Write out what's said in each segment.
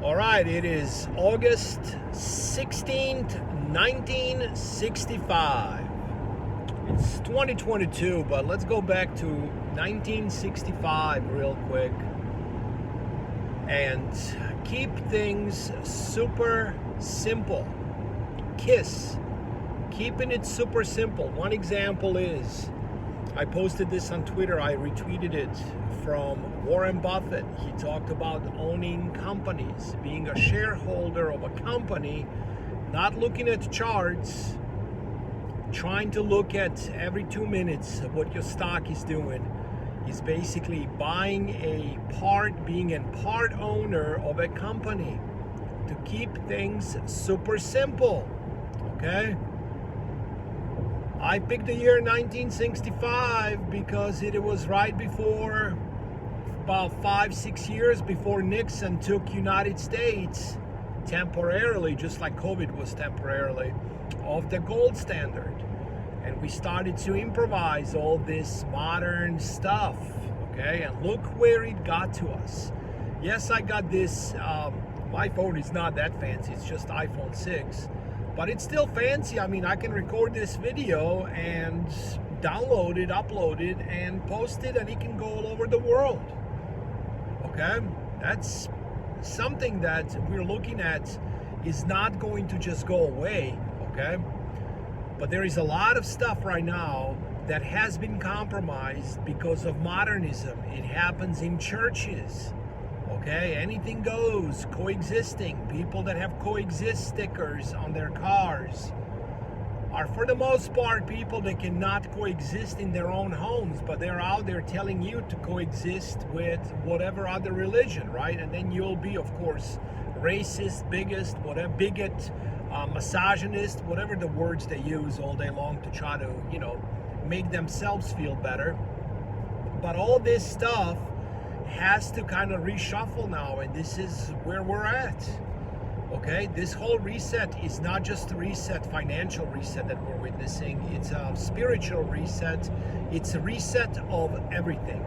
All right, it is August 16th, 1965. It's 2022, but let's go back to 1965 real quick and keep things super simple. KISS, keeping it super simple. One example is, I posted this on Twitter, I retweeted it from Warren Buffett. He talked about owning companies, being a shareholder of a company, not looking at charts, trying to look at every 2 minutes of what your stock is doing. He's basically buying a part, being a part owner of a company to keep things super simple, okay? I picked the year 1965 because it was right before, about 5-6 years before Nixon took United States temporarily, just like COVID was temporarily, off the gold standard. And we started to improvise all this modern stuff, okay? And look where it got to us. Yes, I got this, my phone is not that fancy, it's just iPhone 6. But it's still fancy. I mean, I can record this video and download it, upload it, and post it, and it can go all over the world. Okay? That's something that we're looking at is not going to just go away. Okay? But there is a lot of stuff right now that has been compromised because of modernism. It happens in churches. Okay, anything goes, coexisting. People that have coexist stickers on their cars are, for the most part, people that cannot coexist in their own homes, but they're out there telling you to coexist with whatever other religion, right? And then you'll be, of course, racist, bigot, misogynist, whatever the words they use all day long to try to, make themselves feel better. But all this stuff has to kind of reshuffle now, and this is where we're at. Okay, this whole reset is not just a reset, financial reset that we're witnessing. It's a spiritual reset. It's a reset of everything.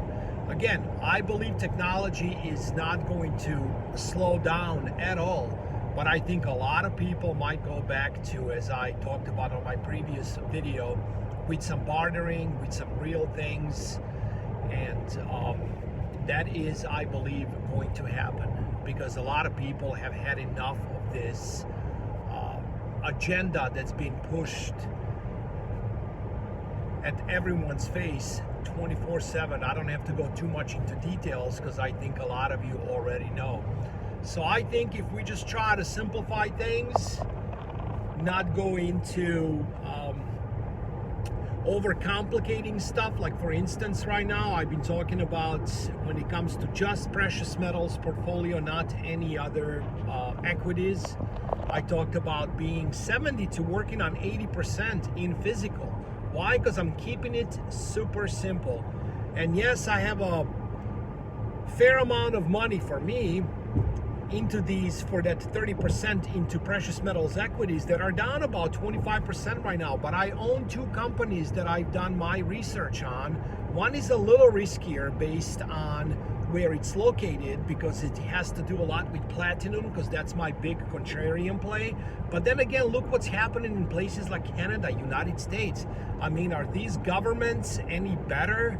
Again, I believe technology is not going to slow down at all, but I think a lot of people might go back to, as I talked about on my previous video, with some bartering, with some real things, and that is, I believe, going to happen because a lot of people have had enough of this agenda that's being pushed at everyone's face 24/7. I don't have to go too much into details because I think a lot of you already know. So I think if we just try to simplify things, not go into overcomplicating stuff, like for instance right now I've been talking about when it comes to just precious metals portfolio, not any other equities. I talked about being 70 to working on 80% in physical. Why? Because I'm keeping it super simple. And yes, I have a fair amount of money for me into these, for that 30% into precious metals equities that are down about 25% right now. But I own two companies that I've done my research on. One is a little riskier based on where it's located because it has to do a lot with platinum, because that's my big contrarian play. But then again, look what's happening in places like Canada, United States. I mean, are these governments any better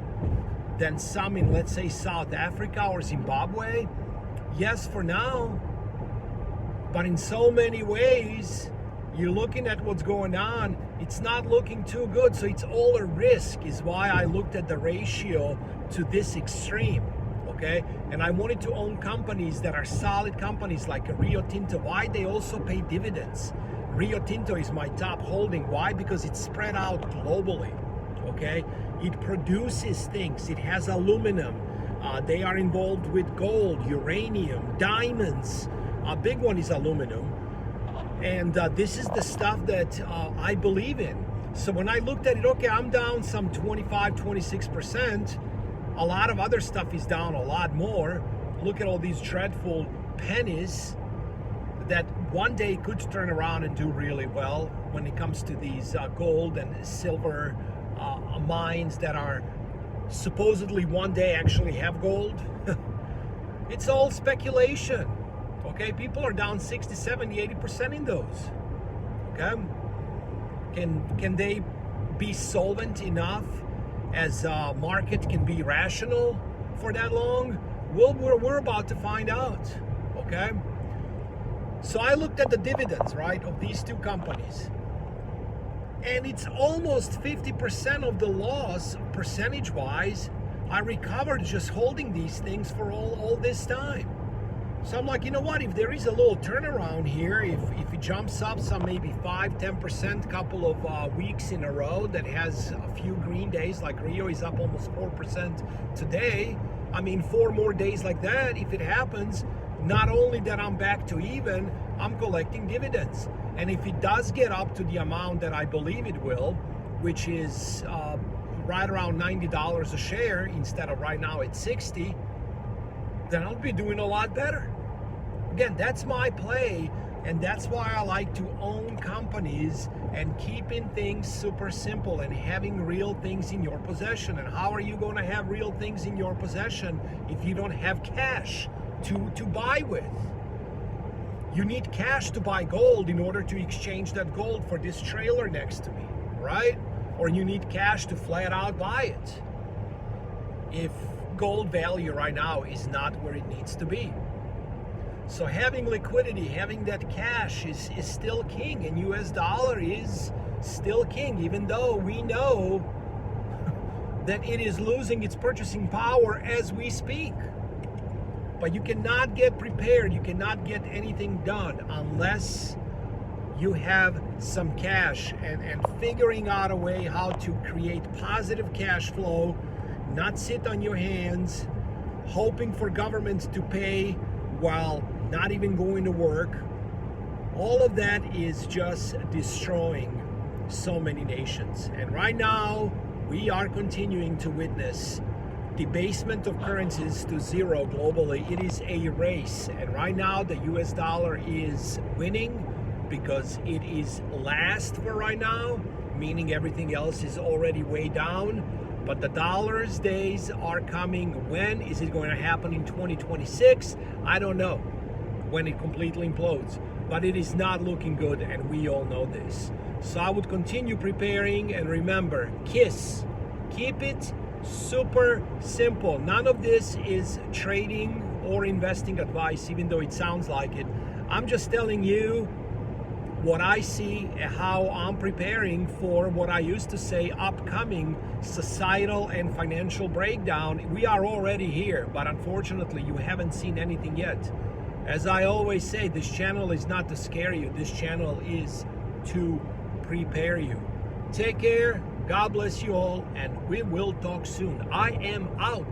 than some in, let's say, South Africa or Zimbabwe? Yes, for now, but in so many ways, you're looking at what's going on, it's not looking too good. So it's all a risk, is why I looked at the ratio to this extreme, okay? And I wanted to own companies that are solid companies like Rio Tinto. Why? They also pay dividends. Rio Tinto is my top holding. Why? Because it's spread out globally, okay? It produces things, it has aluminum. They are involved with gold, uranium, diamonds. A big one is aluminum. And this is the stuff that I believe in. So when I looked at it, okay, I'm down some 25, 26%. A lot of other stuff is down a lot more. Look at all these dreadful pennies that one day could turn around and do really well when it comes to these gold and silver mines that are supposedly one day actually have gold. It's all speculation, Okay, people are down 60, 70, 80% in those. Okay, can they be solvent enough as a market can be rational for that long? Well, we're about to find out. Okay, so I looked at the dividends, right, of these two companies, and it's almost 50% of the loss percentage wise I recovered just holding these things for all this time. So I'm like, you know what, if there is a little turnaround here, if it jumps up some maybe 5-10% couple of weeks in a row that has a few green days, like Rio is up almost 4% today, I mean 4 more days like that, if it happens, not only that I'm back to even, I'm collecting dividends. And if it does get up to the amount that I believe it will, which is right around $90 a share instead of right now at 60, then I'll be doing a lot better. Again, that's my play, and that's why I like to own companies and keeping things super simple and having real things in your possession. And how are you going to have real things in your possession if you don't have cash to buy with? You need cash to buy gold in order to exchange that gold for this trailer next to me, right? Or you need cash to flat out buy it if gold value right now is not where it needs to be. So having liquidity, having that cash is still king, and US dollar is still king, even though we know that it is losing its purchasing power as we speak. But you cannot get prepared, you cannot get anything done unless you have some cash, and figuring out a way how to create positive cash flow, not sit on your hands hoping for governments to pay while not even going to work. All of that is just destroying so many nations. And right now we are continuing to witness debasement of currencies to zero globally. It is a race, and right now the US dollar is winning because it is last for right now, meaning everything else is already way down. But the dollar's days are coming. When is it going to happen? In 2026? I don't know when it completely implodes, but it is not looking good, and we all know this. So I would continue preparing, and remember, KISS, keep it super simple. None of this is trading or investing advice, even though it sounds like it. I'm just telling you what I see and how I'm preparing for what I used to say upcoming societal and financial breakdown. We are already here, but unfortunately you haven't seen anything yet. As I always say, this channel is not to scare you, this channel is to prepare you. Take care, God bless you all, and we will talk soon. I am out.